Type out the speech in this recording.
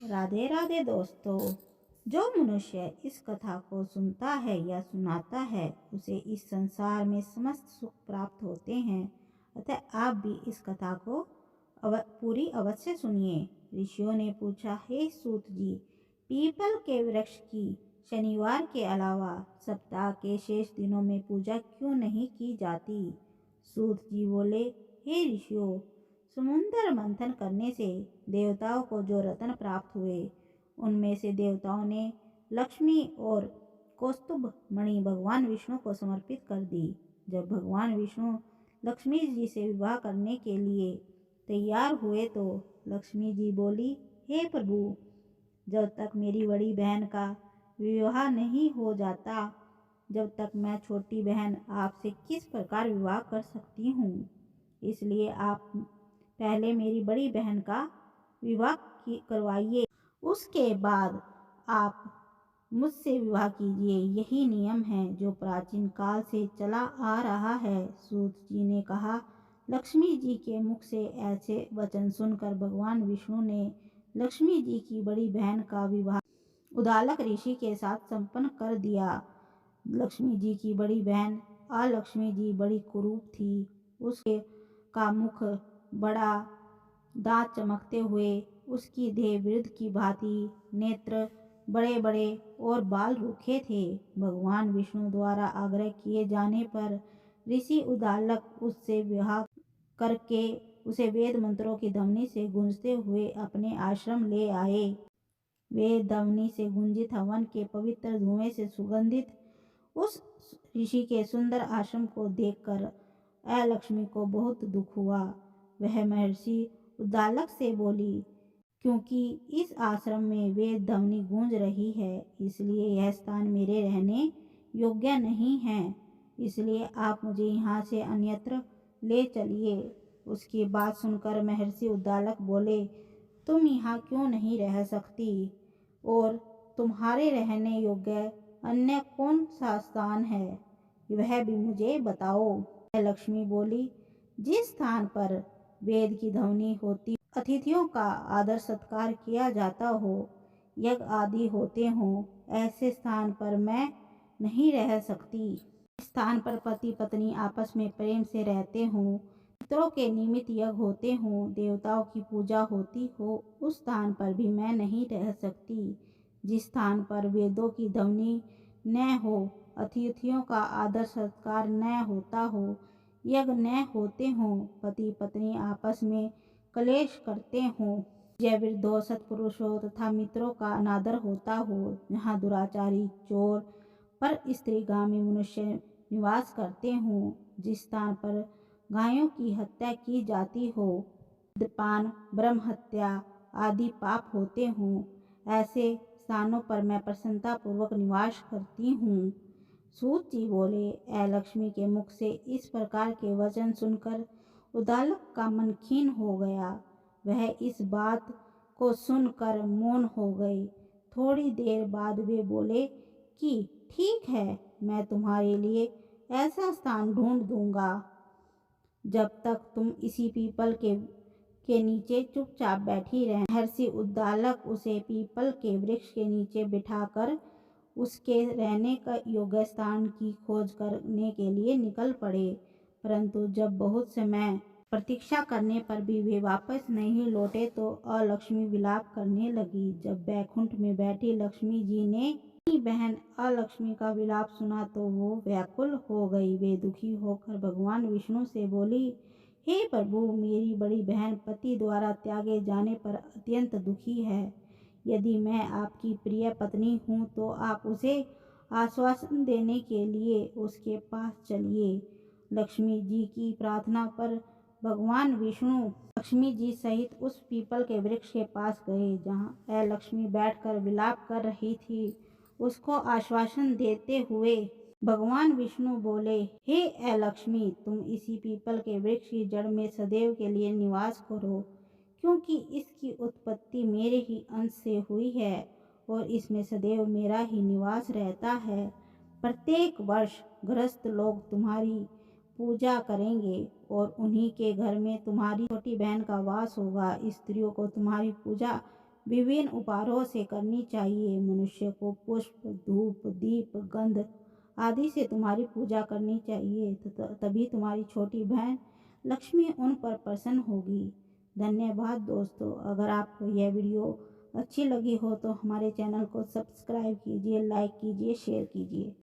राधे राधे दोस्तों। जो मनुष्य इस कथा को सुनता है या सुनाता है उसे इस संसार में समस्त सुख प्राप्त होते हैं। अतः आप भी इस कथा को पूरी अवश्य सुनिए। ऋषियों ने पूछा, हे सूत जी, पीपल के वृक्ष की शनिवार के अलावा सप्ताह के शेष दिनों में पूजा क्यों नहीं की जाती? सूत जी बोले, हे ऋषियों, समुद्र मंथन करने से देवताओं को जो रत्न प्राप्त हुए उनमें से देवताओं ने लक्ष्मी और कौस्तुभ मणि भगवान विष्णु को समर्पित कर दी। जब भगवान विष्णु लक्ष्मी जी से विवाह करने के लिए तैयार हुए तो लक्ष्मी जी बोली, हे प्रभु, जब तक मेरी बड़ी बहन का विवाह नहीं हो जाता, जब तक मैं छोटी बहन आपसे किस प्रकार विवाह कर सकती हूँ? इसलिए आप पहले मेरी बड़ी बहन का विवाह करवाइए, उसके बाद आप मुझसे विवाह कीजिए। यही नियम है जो प्राचीन काल से चला आ रहा है। सूत जी ने कहा। लक्ष्मी जी के मुख से ऐसे वचन सुनकर भगवान विष्णु ने लक्ष्मी जी की बड़ी बहन का विवाह उद्दालक ऋषि के साथ संपन्न कर दिया। लक्ष्मी जी की बड़ी बहन अलक्ष्मी जी बड़ी कुरूप थी। उसके का मुख बड़ा, दांत चमकते हुए, उसकी देह वृद्ध की भांति, नेत्र बड़े बड़े और बाल रूखे थे। भगवान विष्णु द्वारा आग्रह किए जाने पर ऋषि उद्दालक उससे विवाह करके उसे वेद मंत्रों की ध्वनि से गूंजते हुए अपने आश्रम ले आए। वेद ध्वनि से गुंजित हवन के पवित्र धुएं से सुगंधित उस ऋषि के सुंदर आश्रम को देखकर अलक्ष्मी को बहुत दुख हुआ। वह महर्षि उद्दालक से बोली, क्योंकि इस आश्रम में वेद ध्वनि गूंज रही है, इसलिए यह स्थान मेरे रहने योग्य नहीं है। इसलिए आप मुझे यहाँ से अन्यत्र ले चलिए। उसकी बात सुनकर महर्षि उद्दालक बोले, तुम यहाँ क्यों नहीं रह सकती और तुम्हारे रहने योग्य अन्य कौन सा स्थान है, वह भी मुझे बताओ। लक्ष्मी बोली, जिस स्थान पर वेद की ध्वनि होती, अतिथियों का आदर सत्कार किया जाता हो, यज्ञ आदि होते हों, ऐसे स्थान पर मैं नहीं रह सकती। इस स्थान पर पति पत्नी आपस में प्रेम से रहते हों, पितरों के निमित्त यज्ञ होते हों, देवताओं की पूजा होती हो, उस स्थान पर भी मैं नहीं रह सकती। जिस स्थान पर वेदों की ध्वनि न हो, अतिथियों का आदर सत्कार न होता हो, यज्ञ न होते हों, पति पत्नी आपस में कलेश करते हों, जय वृद्धों सत्पुरुषों तथा मित्रों का अनादर होता हो, जहाँ दुराचारी चोर पर स्त्रीगामी मनुष्य निवास करते हों, जिस स्थान पर गायों की हत्या की जाती हो, मद्यपान, ब्रह्म हत्या आदि पाप होते हों, ऐसे स्थानों पर मैं प्रसन्नता पूर्वक निवास करती हूँ। सूत जी बोले। लक्ष्मी के मुख से इस प्रकार के वचन सुनकर उद्दालक का मन खीन हो गया। वह इस बात को सुनकर मौन हो गए। थोड़ी देर बाद वे बोले कि ठीक है, मैं तुम्हारे लिए ऐसा स्थान ढूंढ दूंगा। जब तक तुम इसी पीपल के नीचे चुपचाप बैठी रह। महर्षि उद्दालक उसे पीपल के वृक्ष के नीचे बिठाकर उसके रहने का योग्य स्थान की खोज करने के लिए निकल पड़े। परंतु जब बहुत समय प्रतीक्षा करने पर भी वे वापस नहीं लौटे तो अलक्ष्मी विलाप करने लगी। जब बैकुंठ में बैठी लक्ष्मी जी ने अपनी बहन अलक्ष्मी का विलाप सुना तो वो व्याकुल हो गई। वे दुखी होकर भगवान विष्णु से बोली, हे प्रभु, मेरी बड़ी बहन पति द्वारा त्यागे जाने पर अत्यंत दुखी है। यदि मैं आपकी प्रिय पत्नी हूँ तो आप उसे आश्वासन देने के लिए उसके पास चलिए। लक्ष्मी जी की प्रार्थना पर भगवान विष्णु लक्ष्मी जी सहित उस पीपल के वृक्ष के पास गए, जहाँ लक्ष्मी बैठकर विलाप कर रही थी। उसको आश्वासन देते हुए भगवान विष्णु बोले, हे लक्ष्मी, तुम इसी पीपल के वृक्ष की जड़ में सदैव के लिए निवास करो, क्योंकि इसकी उत्पत्ति मेरे ही अंश से हुई है और इसमें सदैव मेरा ही निवास रहता है। प्रत्येक वर्ष गृहस्थ लोग तुम्हारी पूजा करेंगे और उन्हीं के घर में तुम्हारी छोटी बहन का वास होगा। स्त्रियों को तुम्हारी पूजा विभिन्न उपहारों से करनी चाहिए। मनुष्य को पुष्प, धूप, दीप, गंध आदि से तुम्हारी पूजा करनी चाहिए, तभी तुम्हारी छोटी बहन लक्ष्मी उन पर प्रसन्न होगी। धन्यवाद दोस्तों। अगर आपको यह वीडियो अच्छी लगी हो तो हमारे चैनल को सब्सक्राइब कीजिए, लाइक कीजिए, शेयर कीजिए।